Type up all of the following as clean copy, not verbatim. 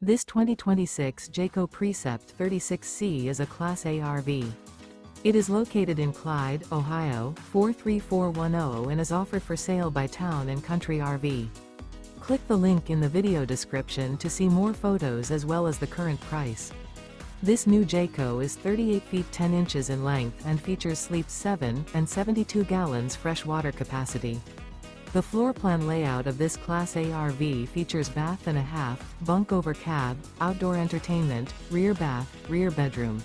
This 2026 Jayco Precept 36C is a Class A RV. It is located in Clyde, Ohio, 43410 and is offered for sale by Town & Country RV. Click the link in the video description to see more photos as well as the current price. This new Jayco is 38 feet 10 inches in length and features sleeps 7 and 72 gallons fresh water capacity. The floor plan layout of this Class A RV features bath and a half, bunk over cab, outdoor entertainment, rear bath, rear bedroom.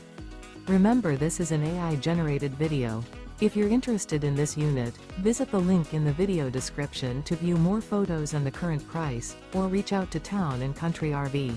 Remember, this is an AI-generated video. If you're interested in this unit, visit the link in the video description to view more photos and the current price, or reach out to Town & Country RV.